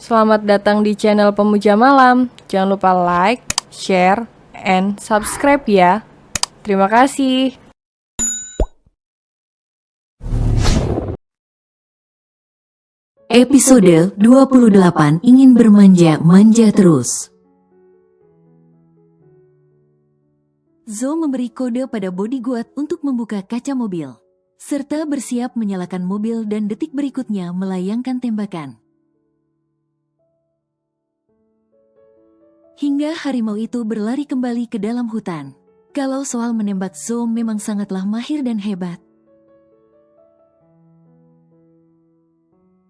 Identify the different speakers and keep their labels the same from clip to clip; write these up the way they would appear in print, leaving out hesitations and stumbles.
Speaker 1: Selamat datang di channel Pemuja Malam. Jangan lupa like, share, and subscribe ya. Terima kasih.
Speaker 2: Episode 28 ingin bermanja-manja terus. Zo memberi kode pada bodyguard untuk membuka kaca mobil, serta bersiap menyalakan mobil dan detik berikutnya melayangkan tembakan. Hingga harimau itu berlari kembali ke dalam hutan. Kalau soal menembak, Zo memang sangatlah mahir dan hebat.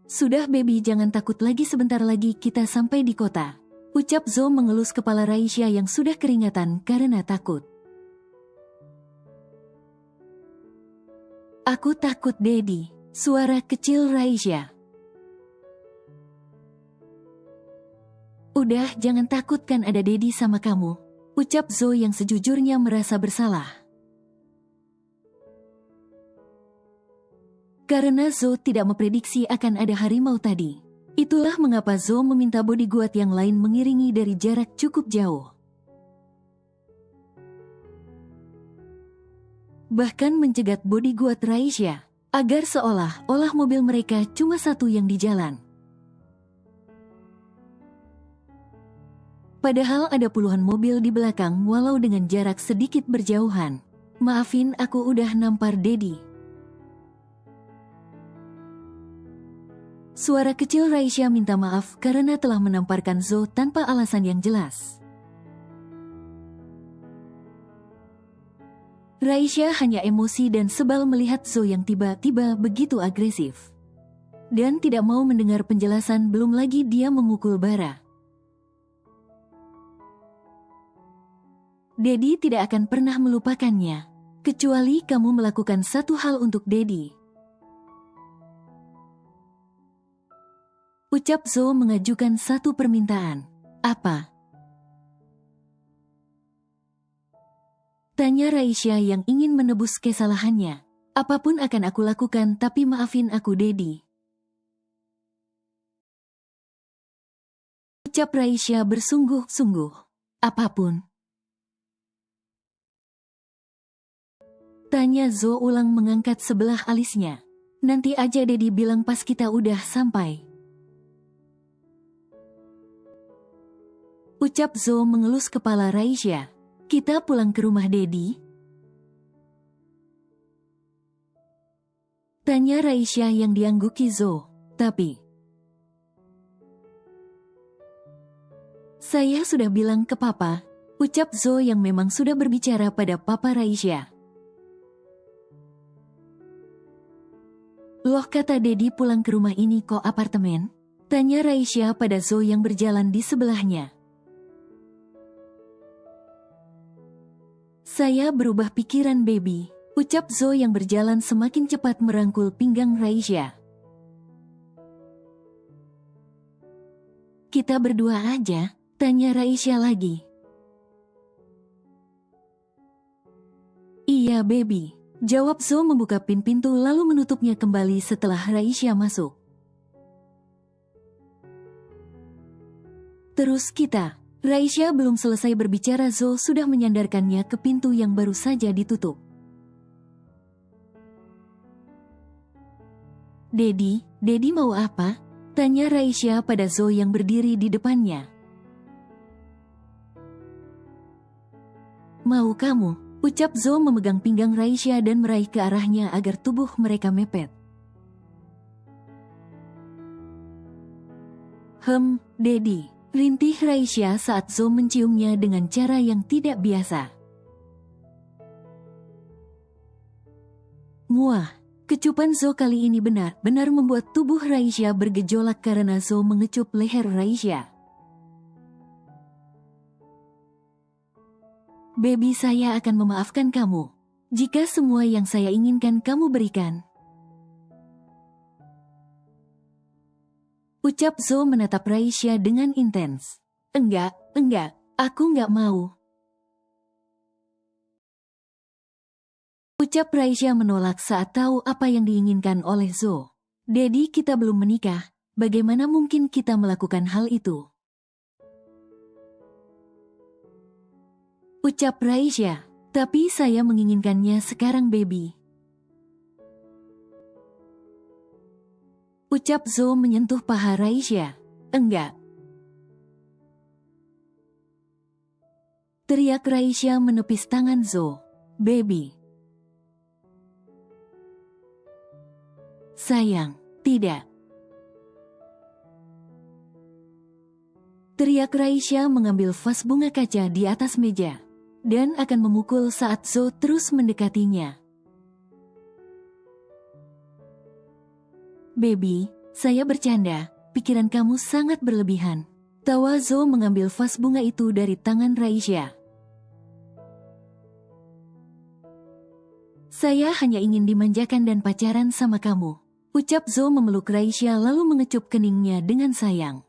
Speaker 2: Sudah baby, jangan takut lagi, sebentar lagi kita sampai di kota, ucap Zo mengelus kepala Raisya yang sudah keringatan karena takut. Aku takut Dedi, suara kecil Raisya. Udah, jangan takut, kan ada Dedi sama kamu, ucap Zo yang sejujurnya merasa bersalah. Karena Zo tidak memprediksi akan ada harimau tadi. Itulah mengapa Zo meminta bodyguard yang lain mengiringi dari jarak cukup jauh. Bahkan mencegat bodyguard Raisya, agar seolah-olah mobil mereka cuma satu yang di jalan. Padahal ada puluhan mobil di belakang walau dengan jarak sedikit berjauhan. Maafin, aku udah nampar Dedi. Suara kecil Raisya minta maaf karena telah menamparkan Zo tanpa alasan yang jelas. Raisya hanya emosi dan sebal melihat Zo yang tiba-tiba begitu agresif. Dan tidak mau mendengar penjelasan, belum lagi dia memukul bara. Dedi tidak akan pernah melupakannya, kecuali kamu melakukan satu hal untuk Dedi, ucap Zo mengajukan satu permintaan. Apa? Tanya Raisya yang ingin menebus kesalahannya. Apapun akan aku lakukan, tapi maafin aku Dedi, ucap Raisya bersungguh-sungguh. Apapun? Tanya Zo ulang mengangkat sebelah alisnya. Nanti aja Dedi bilang pas kita udah sampai, ucap Zo mengelus kepala Raisya. Kita pulang ke rumah Dedi? Tanya Raisya yang diangguki Zo. Tapi saya sudah bilang ke papa, ucap Zo yang memang sudah berbicara pada papa Raisya. Loh, kata Dedi pulang ke rumah ini kok apartemen? Tanya Raisya pada Zo yang berjalan di sebelahnya. Saya berubah pikiran baby, ucap Zo yang berjalan semakin cepat merangkul pinggang Raisya. Kita berdua aja? Tanya Raisya lagi. Iya baby, jawab Zo membuka pintu lalu menutupnya kembali setelah Raisya masuk. Terus kita. Raisya belum selesai berbicara, Zo sudah menyandarkannya ke pintu yang baru saja ditutup. Dedi mau apa? Tanya Raisya pada Zo yang berdiri di depannya. Mau kamu, ucap Zo memegang pinggang Raisya dan meraih ke arahnya agar tubuh mereka mepet. Dedi, rintih Raisya saat Zo menciumnya dengan cara yang tidak biasa. Muah, kecupan Zo kali ini benar-benar membuat tubuh Raisya bergejolak karena Zo mengecup leher Raisya. Baby, saya akan memaafkan kamu jika semua yang saya inginkan kamu berikan, ucap Zo menatap Raisya dengan intens. Enggak, aku enggak mau, ucap Raisya menolak saat tahu apa yang diinginkan oleh Zo. Dedi, kita belum menikah, Bagaimana mungkin kita melakukan hal itu? Ucap Raisya. Tapi saya menginginkannya sekarang, baby. Ucap Zo menyentuh paha Raisya. Enggak. Teriak Raisya menepis tangan Zo. Baby. Sayang, tidak. Teriak Raisya mengambil vas bunga kaca di atas meja dan akan memukul saat Zo terus mendekatinya. Baby, saya bercanda, pikiran kamu sangat berlebihan. Tawa Zo mengambil vas bunga itu dari tangan Raisya. Saya hanya ingin dimanjakan dan pacaran sama kamu. Ucap Zo memeluk Raisya lalu mengecup keningnya dengan sayang.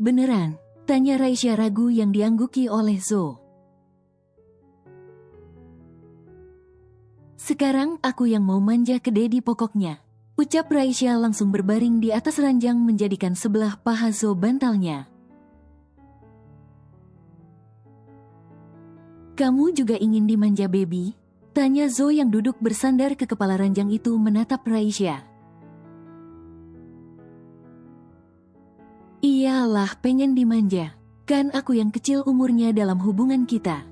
Speaker 2: Beneran? Tanya Raisya ragu yang diangguki oleh Zo. Sekarang aku yang mau manja ke Dedi pokoknya. Ucap Raisya langsung berbaring di atas ranjang menjadikan sebelah paha Zo bantalnya. Kamu juga ingin dimanja, baby? Tanya Zo yang duduk bersandar ke kepala ranjang itu menatap Raisya. Iyalah, pengen dimanja. Kan aku yang kecil umurnya dalam hubungan kita.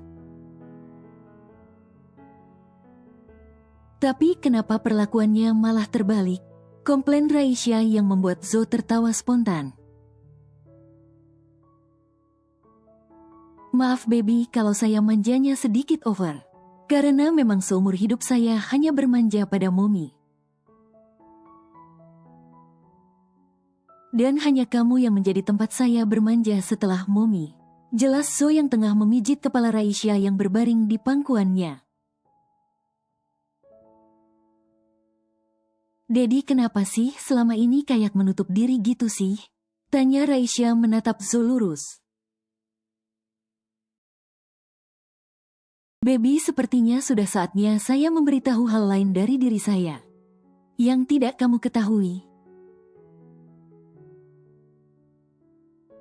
Speaker 2: Tapi kenapa perlakuannya malah terbalik? Komplain Raisya yang membuat Zo tertawa spontan. Maaf baby kalau saya manjanya sedikit over. Karena memang seumur hidup saya hanya bermanja pada Momi. Dan hanya kamu yang menjadi tempat saya bermanja setelah Momi. Jelas Zo yang tengah memijit kepala Raisya yang berbaring di pangkuannya. Dedi kenapa sih selama ini kayak menutup diri gitu sih? Tanya Raisya menatap Zo lurus. Baby, sepertinya sudah saatnya saya memberitahu hal lain dari diri saya. Yang tidak kamu ketahui.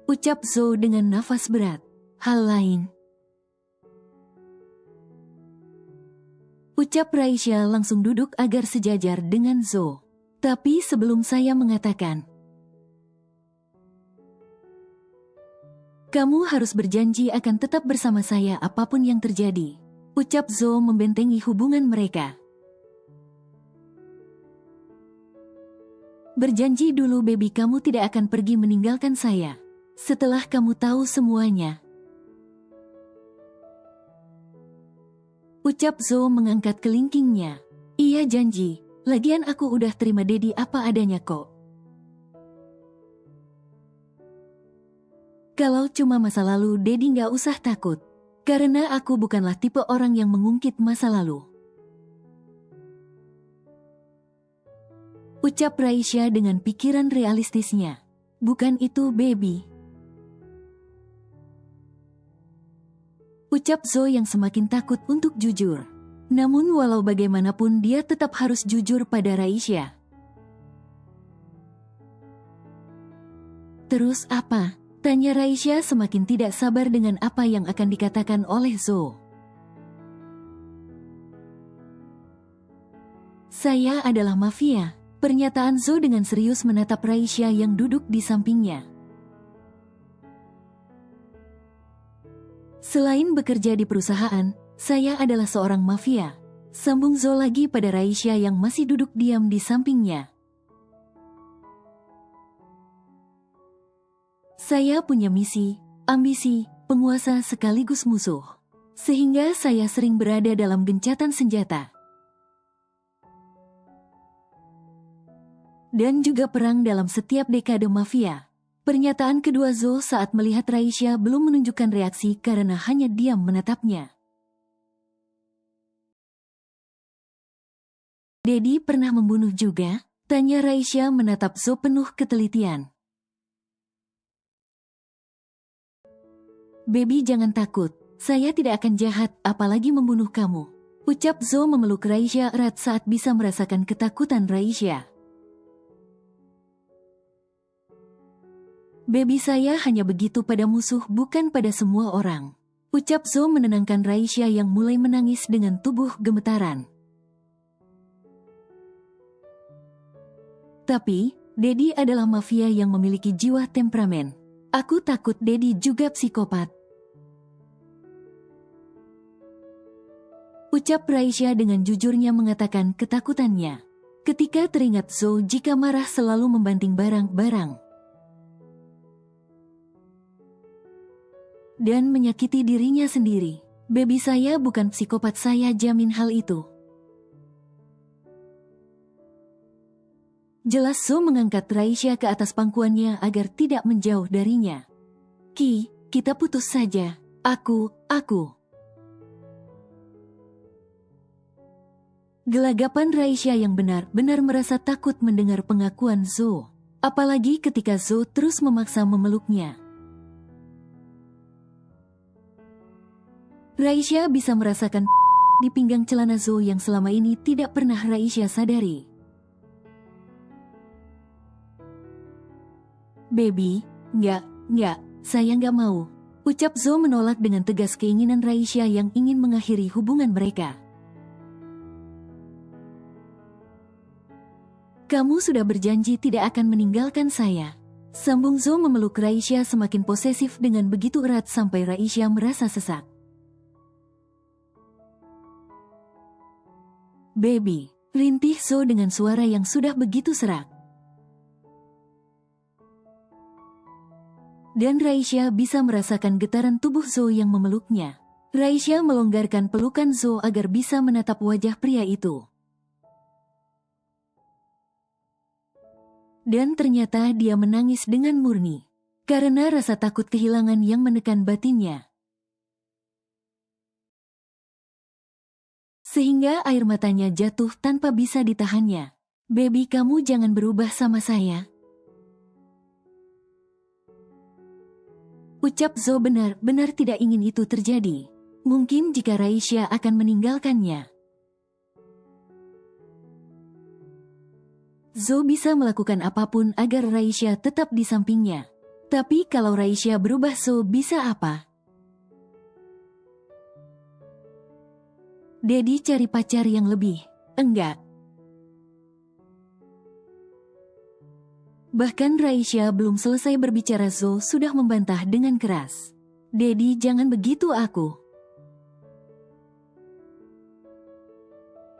Speaker 2: Ucap Zo dengan nafas berat. Hal lain. Ucap Raisya langsung duduk agar sejajar dengan Zo. Tapi sebelum saya mengatakan, kamu harus berjanji akan tetap bersama saya apapun yang terjadi. Ucap Zo membentengi hubungan mereka. Berjanji dulu baby, kamu tidak akan pergi meninggalkan saya. Setelah kamu tahu semuanya. Ucap Zo mengangkat kelingkingnya. Iya janji, lagian aku udah terima Dedi apa adanya kok. Kalau cuma masa lalu Dedi nggak usah takut. Karena aku bukanlah tipe orang yang mengungkit masa lalu. Ucap Raisya dengan pikiran realistisnya. Bukan itu baby. Ucap Zo yang semakin takut untuk jujur. Namun walau bagaimanapun dia tetap harus jujur pada Raisya. Terus apa? Tanya Raisya semakin tidak sabar dengan apa yang akan dikatakan oleh Zo. Saya adalah mafia. Pernyataan Zo dengan serius menatap Raisya yang duduk di sampingnya. Selain bekerja di perusahaan, saya adalah seorang mafia. Sambung Zo lagi pada Raisya yang masih duduk diam di sampingnya. Saya punya misi, ambisi, penguasa sekaligus musuh. Sehingga saya sering berada dalam gencatan senjata. Dan juga perang dalam setiap dekade mafia. Pernyataan kedua Zo saat melihat Raisya belum menunjukkan reaksi karena hanya diam menatapnya. Dedi pernah membunuh juga? Tanya Raisya menatap Zo penuh ketelitian. Baby jangan takut, saya tidak akan jahat apalagi membunuh kamu. Ucap Zo memeluk Raisya erat saat bisa merasakan ketakutan Raisya. Baby saya hanya begitu pada musuh, bukan pada semua orang. Ucap Zo menenangkan Raisya yang mulai menangis dengan tubuh gemetaran. Tapi, Daddy adalah mafia yang memiliki jiwa temperamen. Aku takut Daddy juga psikopat. Ucap Raisya dengan jujurnya mengatakan ketakutannya. Ketika teringat Zo jika marah selalu membanting barang-barang. Dan menyakiti dirinya sendiri. Baby saya bukan psikopat, saya jamin hal itu. Jelas Zo mengangkat Raisya ke atas pangkuannya agar tidak menjauh darinya. Kita putus saja. Aku. Gelagapan Raisya yang benar-benar merasa takut mendengar pengakuan Zo. Apalagi ketika Zo terus memaksa memeluknya. Raisya bisa merasakan di pinggang celana Zo yang selama ini tidak pernah Raisya sadari. Baby, enggak, saya enggak mau. Ucap Zo menolak dengan tegas keinginan Raisya yang ingin mengakhiri hubungan mereka. Kamu sudah berjanji tidak akan meninggalkan saya. Sambung Zo memeluk Raisya semakin posesif dengan begitu erat sampai Raisya merasa sesak. Baby, rintih Zo dengan suara yang sudah begitu serak. Dan Raisya bisa merasakan getaran tubuh Zo yang memeluknya. Raisya melonggarkan pelukan Zo agar bisa menatap wajah pria itu. Dan ternyata dia menangis dengan murni. Karena rasa takut kehilangan yang menekan batinnya. Sehingga air matanya jatuh tanpa bisa ditahannya. Baby, kamu jangan berubah sama saya. Ucap Zo benar-benar tidak ingin itu terjadi. Mungkin jika Raisya akan meninggalkannya. Zo bisa melakukan apapun agar Raisya tetap di sampingnya. Tapi kalau Raisya berubah, Zo bisa apa? Daddy cari pacar yang lebih. Enggak. Bahkan Raisya belum selesai berbicara, Zo sudah membantah dengan keras. Daddy, jangan begitu aku.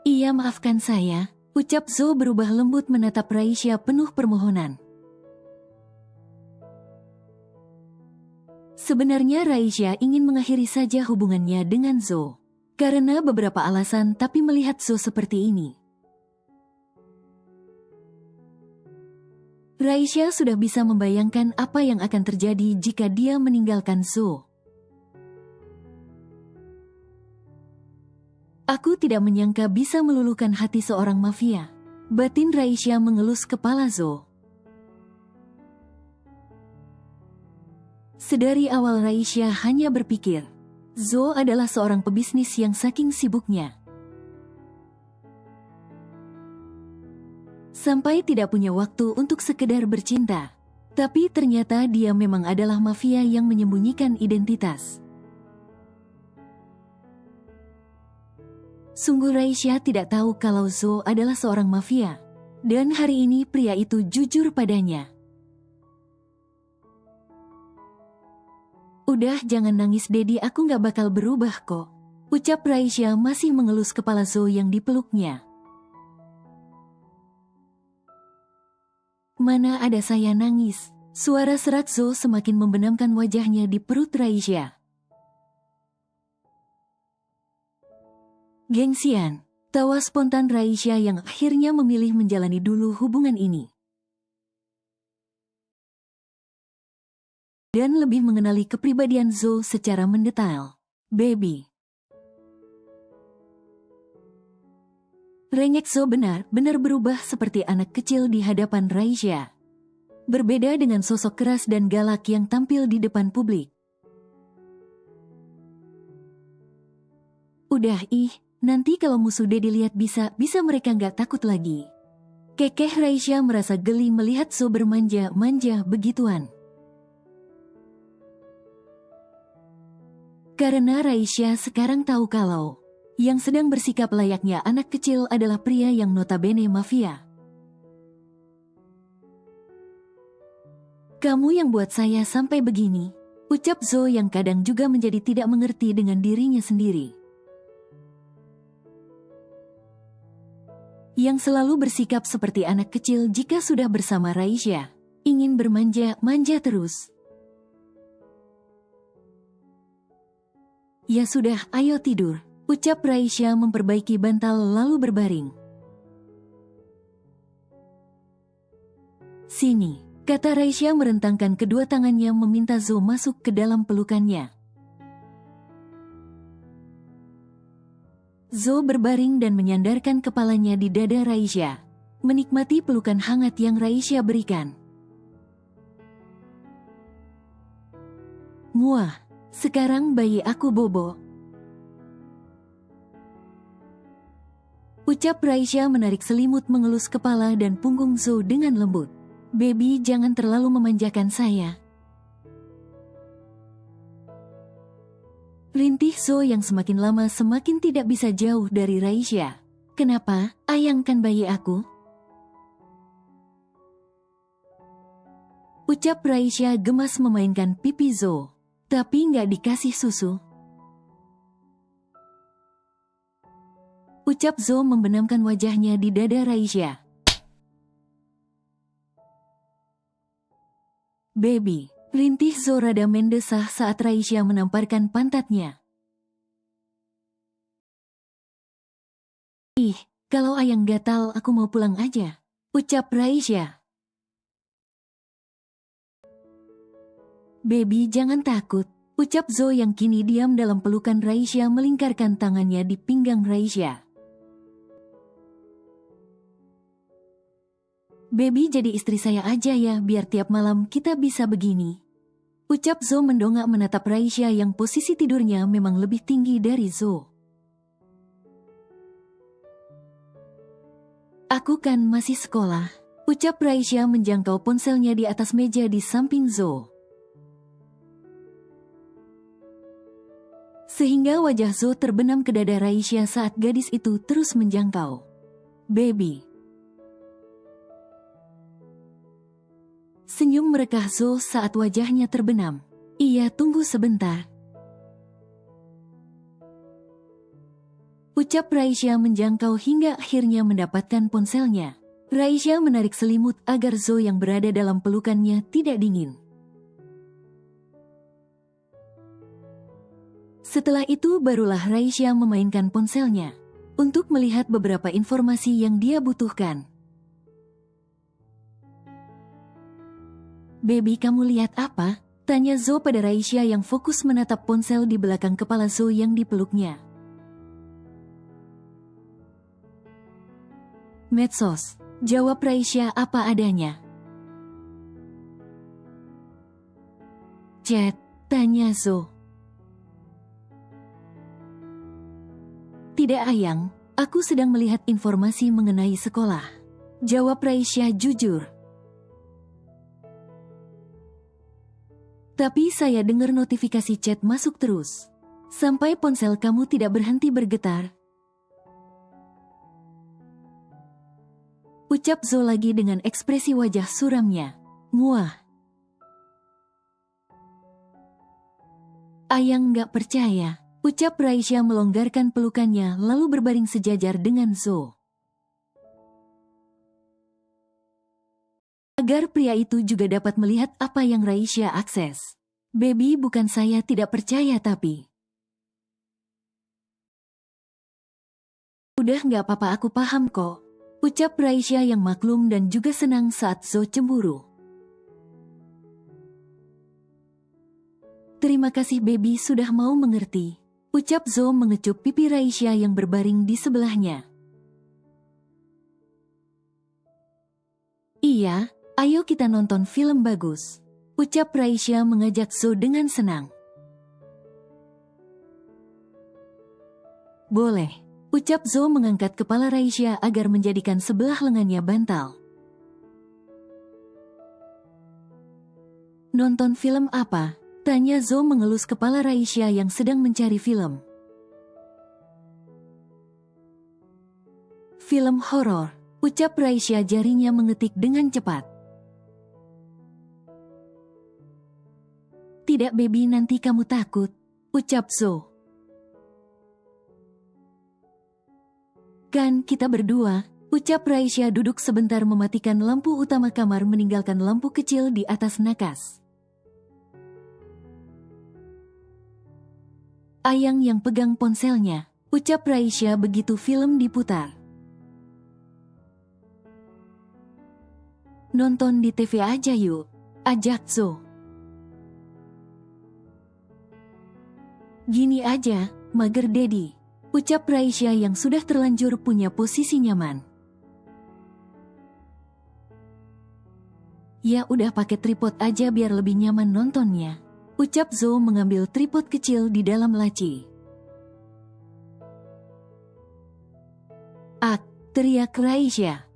Speaker 2: Iya, maafkan saya. Ucap Zo berubah lembut menatap Raisya penuh permohonan. Sebenarnya Raisya ingin mengakhiri saja hubungannya dengan Zo. Karena beberapa alasan, tapi melihat Zo seperti ini. Raisya sudah bisa membayangkan apa yang akan terjadi jika dia meninggalkan Zo. Aku tidak menyangka bisa meluluhkan hati seorang mafia. Batin Raisya mengelus kepala Zo. Sedari awal Raisya hanya berpikir, Zo adalah seorang pebisnis yang saking sibuknya. Sampai tidak punya waktu untuk sekedar bercinta. Tapi ternyata dia memang adalah mafia yang menyembunyikan identitas. Sungguh Raisya tidak tahu kalau Zo adalah seorang mafia. Dan hari ini pria itu jujur padanya. Udah, jangan nangis Daddy, aku gak bakal berubah kok. Ucap Raisya masih mengelus kepala Zo yang dipeluknya. Mana ada saya nangis. Suara serak Zo semakin membenamkan wajahnya di perut Raisya. Gengsian, tawa spontan Raisya yang akhirnya memilih menjalani dulu hubungan ini. Dan lebih mengenali kepribadian Zo secara mendetail. Baby. Rengek Zo benar-benar berubah seperti anak kecil di hadapan Raisya. Berbeda dengan sosok keras dan galak yang tampil di depan publik. Udah nanti kalau musuh Dedi lihat bisa mereka nggak takut lagi. Kekeh Raisya merasa geli melihat Zo bermanja-manja begituan. Karena Raisya sekarang tahu kalau yang sedang bersikap layaknya anak kecil adalah pria yang notabene mafia. Kamu yang buat saya sampai begini, ucap Zo yang kadang juga menjadi tidak mengerti dengan dirinya sendiri. Yang selalu bersikap seperti anak kecil jika sudah bersama Raisya, ingin bermanja-manja terus. Ya sudah, ayo tidur, ucap Raisya memperbaiki bantal lalu berbaring. Sini, kata Raisya merentangkan kedua tangannya meminta Zo masuk ke dalam pelukannya. Zo berbaring dan menyandarkan kepalanya di dada Raisya, menikmati pelukan hangat yang Raisya berikan. Muah. Sekarang bayi aku bobo. Ucap Raisya menarik selimut mengelus kepala dan punggung Zo dengan lembut. Baby, jangan terlalu memanjakan saya. Rintih Zo yang semakin lama semakin tidak bisa jauh dari Raisya. Kenapa, ayangkan bayi aku? Ucap Raisya gemas memainkan pipi Zo. Tapi nggak dikasih susu. Ucap Zo membenamkan wajahnya di dada Raisya. Baby, rintih Zo rada mendesah saat Raisya menamparkan pantatnya. Ih, kalau ayang gatal aku mau pulang aja, ucap Raisya. Baby, jangan takut, ucap Zo yang kini diam dalam pelukan Raisya melingkarkan tangannya di pinggang Raisya. Baby, jadi istri saya aja ya biar tiap malam kita bisa begini. Ucap Zo mendongak menatap Raisya yang posisi tidurnya memang lebih tinggi dari Zo. Aku kan masih sekolah, ucap Raisya menjangkau ponselnya di atas meja di samping Zo. Sehingga wajah Zo terbenam ke dada Raisya saat gadis itu terus menjangkau. Baby. Senyum merekah Zo saat wajahnya terbenam. Iya, tunggu sebentar. Ucap Raisya menjangkau hingga akhirnya mendapatkan ponselnya. Raisya menarik selimut agar Zo yang berada dalam pelukannya tidak dingin. Setelah itu barulah Raisya memainkan ponselnya untuk melihat beberapa informasi yang dia butuhkan. Baby, kamu lihat apa? Tanya Zo pada Raisya yang fokus menatap ponsel di belakang kepala Zo yang dipeluknya. Medsos, jawab Raisya apa adanya. Chat, tanya Zo. Tidak ayang, aku sedang melihat informasi mengenai sekolah. Jawab Raisya jujur. Tapi saya dengar notifikasi chat masuk terus. Sampai ponsel kamu tidak berhenti bergetar. Ucap Zo lagi dengan ekspresi wajah suramnya. Muah. Ayang nggak percaya. Ucap Raisya melonggarkan pelukannya lalu berbaring sejajar dengan Zo. Agar pria itu juga dapat melihat apa yang Raisya akses. Baby, bukan saya tidak percaya tapi. Udah nggak apa-apa, aku paham kok. Ucap Raisya yang maklum dan juga senang saat Zo cemburu. Terima kasih baby sudah mau mengerti. Ucap Zo mengecup pipi Raisya yang berbaring di sebelahnya. Iya, ayo kita nonton film bagus. Ucap Raisya mengajak Zo dengan senang. Boleh, Ucap Zo mengangkat kepala Raisya agar menjadikan sebelah lengannya bantal. Nonton film apa? Tanya Zo mengelus kepala Raisya yang sedang mencari film. Film horor, ucap Raisya, jarinya mengetik dengan cepat. Tidak baby, nanti kamu takut, ucap Zo. Kan kita berdua, ucap Raisya duduk sebentar mematikan lampu utama kamar meninggalkan lampu kecil di atas nakas. Ayang yang pegang ponselnya, ucap Raisya begitu film diputar. Nonton di TV aja yuk, ajak Zo. Gini aja, mager Dedi, ucap Raisya yang sudah terlanjur punya posisi nyaman. Ya udah pakai tripod aja biar lebih nyaman nontonnya, ucap Zo mengambil tripod kecil di dalam laci. Ak, teriak Raisya.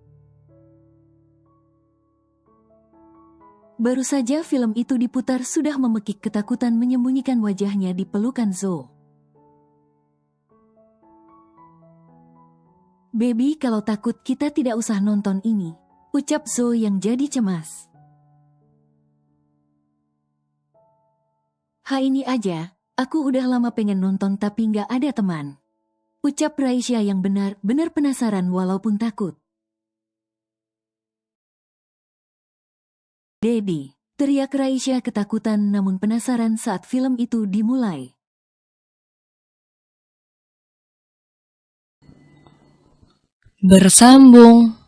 Speaker 2: Baru saja film itu diputar sudah memekik ketakutan menyembunyikan wajahnya di pelukan Zo. Baby, kalau takut kita tidak usah nonton ini, ucap Zo yang jadi cemas. Ini aja, aku udah lama pengen nonton tapi nggak ada teman, ucap Raisya yang benar-benar penasaran walaupun takut. Dedi, teriak Raisya ketakutan namun penasaran saat film itu dimulai.
Speaker 1: Bersambung.